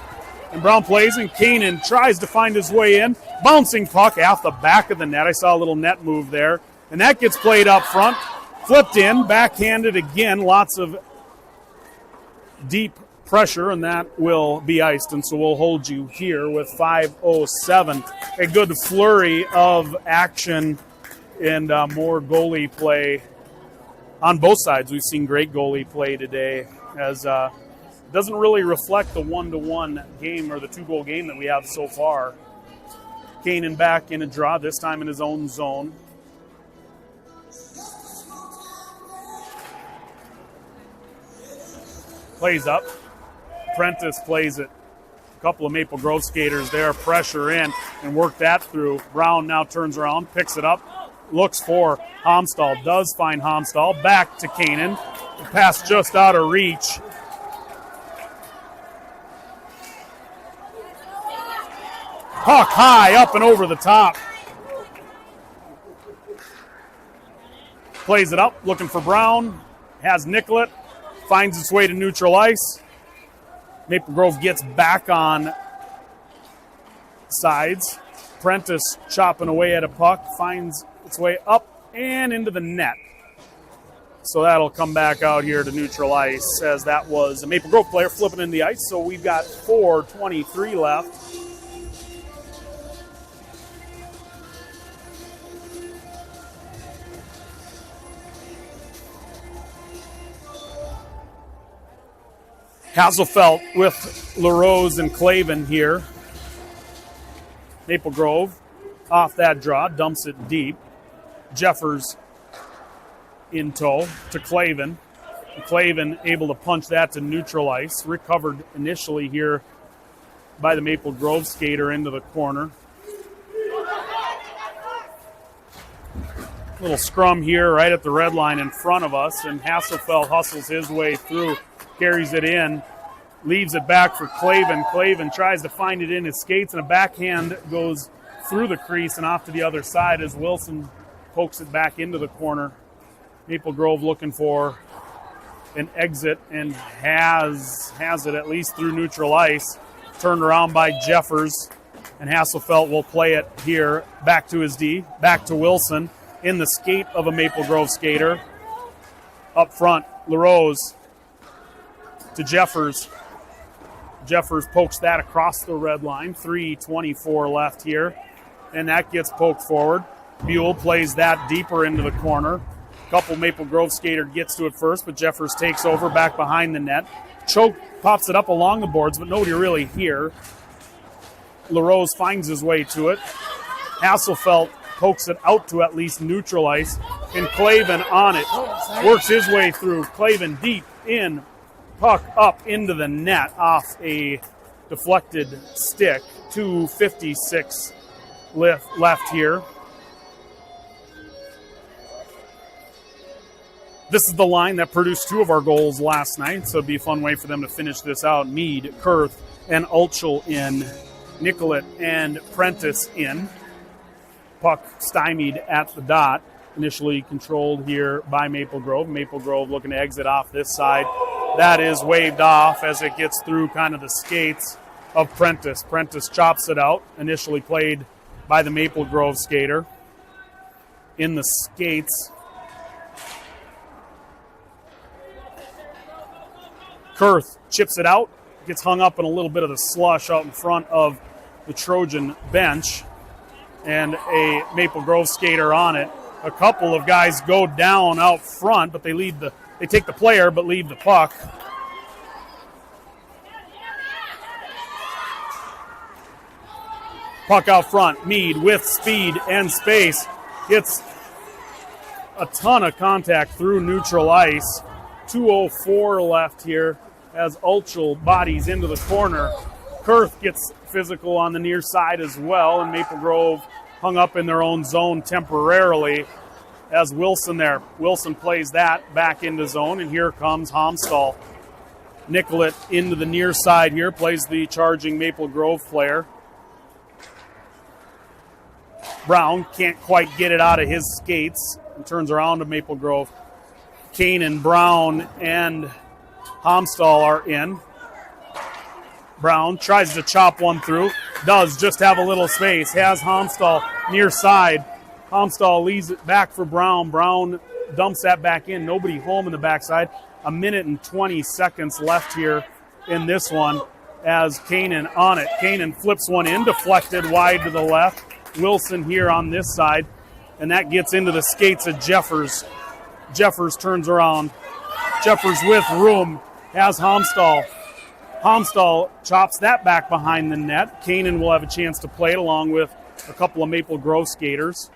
And Brown plays and Kanan tries to find his way in. Bouncing puck off the back of the net. I saw a little net move there. And that gets played up front. Flipped in, backhanded again. Lots of deep pressure, and that will be iced. And so we'll hold you here with 5:07. A good flurry of action and more goalie play on both sides. We've seen great goalie play today, as doesn't really reflect the 1-1 game or the 2-goal game that we have so far. Kanan back in a draw, this time in his own zone. Plays up. Prentice plays it. A couple of Maple Grove skaters there, pressure in and work that through. Brown now turns around, picks it up, looks for Homstall, does find Homstall, back to Kanan. The pass just out of reach. Puck high, up and over the top. Plays it up, looking for Brown, has Nicollet, finds its way to neutral ice. Maple Grove gets back on sides. Prentice chopping away at a puck, finds its way up and into the net. So that'll come back out here to neutral ice, as that was a Maple Grove player flipping in the ice. So we've got 4:23 left. Hasselfeld with LaRose and Clavin here. Maple Grove off that draw, dumps it deep. Jeffers in tow to Clavin. Clavin able to punch that to neutral ice. Recovered initially here by the Maple Grove skater into the corner. Little scrum here right at the red line in front of us, and Hasselfeld hustles his way through. Carries it in, leaves it back for Clavin. Clavin tries to find it in his skates, and a backhand goes through the crease and off to the other side as Wilson pokes it back into the corner. Maple Grove looking for an exit and has it at least through neutral ice. Turned around by Jeffers, and Hasselfeld will play it here back to his D, back to Wilson in the skate of a Maple Grove skater. Up front, LaRose to Jeffers. Jeffers pokes that across the red line. 3:24 left here. And that gets poked forward. Buell plays that deeper into the corner. Couple Maple Grove skater gets to it first, but Jeffers takes over back behind the net. Choke pops it up along the boards, but nobody really here. LaRose finds his way to it. Hasselfeld pokes it out to at least neutral ice. And Clavin on it. Works his way through. Clavin deep in. Puck up into the net off a deflected stick. 2:56 left here. This is the line that produced two of our goals last night, so it'd be a fun way for them to finish this out. Mead, Kurth, and Ulchel in. Nicollet and Prentice in. Puck stymied at the dot. Initially controlled here by Maple Grove. Maple Grove looking to exit off this side. That is waved off as it gets through kind of the skates of Prentice. Prentice chops it out. Initially played by the Maple Grove skater. In the skates. Kurth chips it out. Gets hung up in a little bit of the slush out in front of the Trojan bench. And a Maple Grove skater on it. A couple of guys go down out front, but they take the player but leave the puck. Puck out front. Mead with speed and space gets a ton of contact through neutral ice. 2:04 left here. as Ulchel bodies into the corner. Kurth gets physical on the near side as well, and Maple Grove hung up in their own zone temporarily as Wilson there. Wilson plays that back into zone, and here comes Homstall. Nicollet into the near side here, plays the charging Maple Grove player. Brown can't quite get it out of his skates and turns around to Maple Grove. Kane and Brown and Homstall are in. Brown tries to chop one through, does just have a little space, has Homstall near side. Homstall leaves it back for Brown. Brown dumps that back in. Nobody home in the backside. 1 minute and 20 seconds left here in this one as Kanan on it. Kanan flips one in, deflected wide to the left. Wilson here on this side, and that gets into the skates of Jeffers. Jeffers turns around. Jeffers with room, has Homstall. Homstall chops that back behind the net. Kanan will have a chance to play it along with a couple of Maple Grove skaters.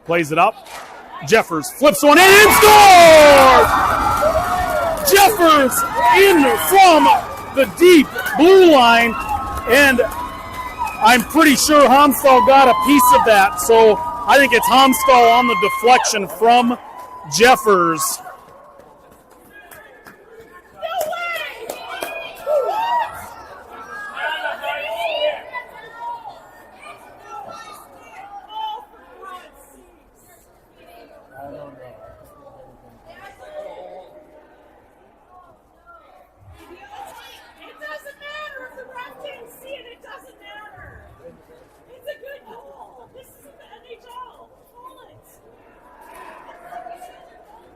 Plays it up. Jeffers flips one in and scores! Jeffers in from the deep blue line, and I'm pretty sure Homstall got a piece of that, so I think it's Homstall on the deflection from Jeffers.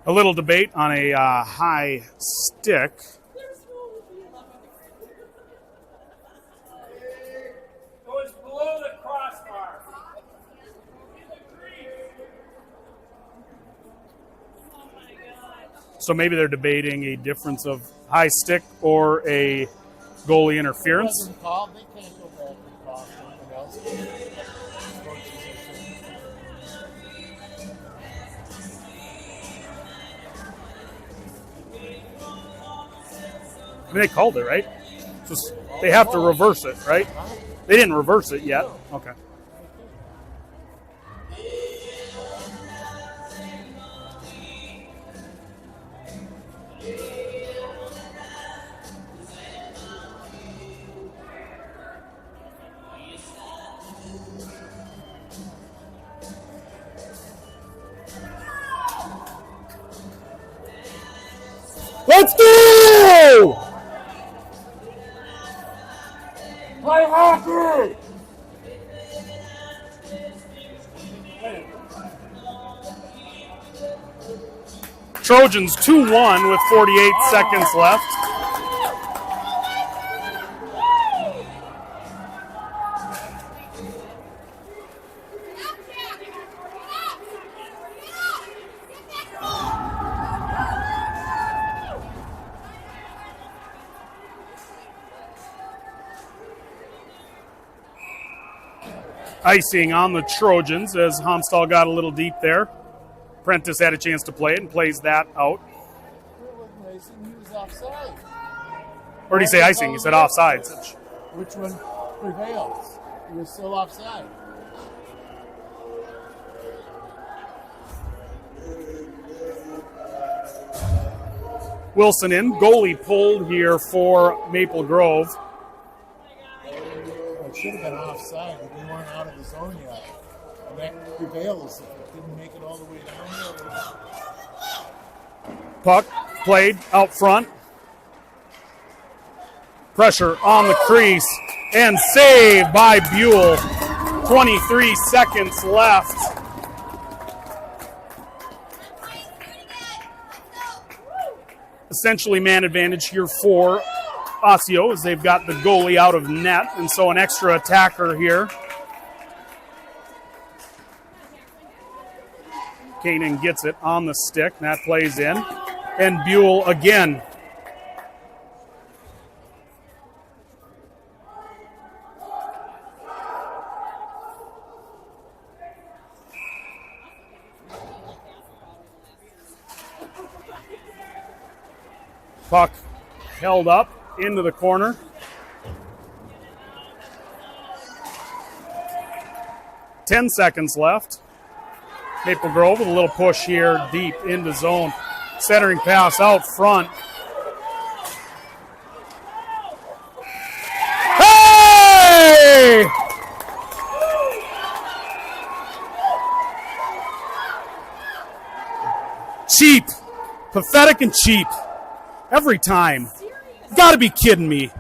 A little debate on a high stick. It was below the crossbar. So maybe they're debating a difference of high stick or a goalie interference. They can't go back and call something else. I mean, they called it, right? Just they have to reverse it, right? They didn't reverse it yet. Okay. Let's go! Play hockey! Trojans 2-1 with 48 seconds left. Icing on the Trojans as Homstall got a little deep there. Prentice had a chance to play it and plays that out. He was offside. Or did he say icing? He said offsides. Which one prevails? He was still offside. Wilson in. Goalie pulled here for Maple Grove. It should have been offside, but we weren't out of the zone yet. And that prevails if it didn't make it all the way down there. Puck played out front. Pressure on the crease and saved by Buell. 23 seconds left. Essentially man advantage here for Osseo as they've got the goalie out of net, and so an extra attacker here. Kanan gets it on the stick, and that plays in. And Buell again. Puck held up into the corner. Ten seconds left. Maple Grove with a little push here deep into zone. Centering pass out front. Hey! Cheap. Pathetic and cheap. Every time. You gotta be kidding me.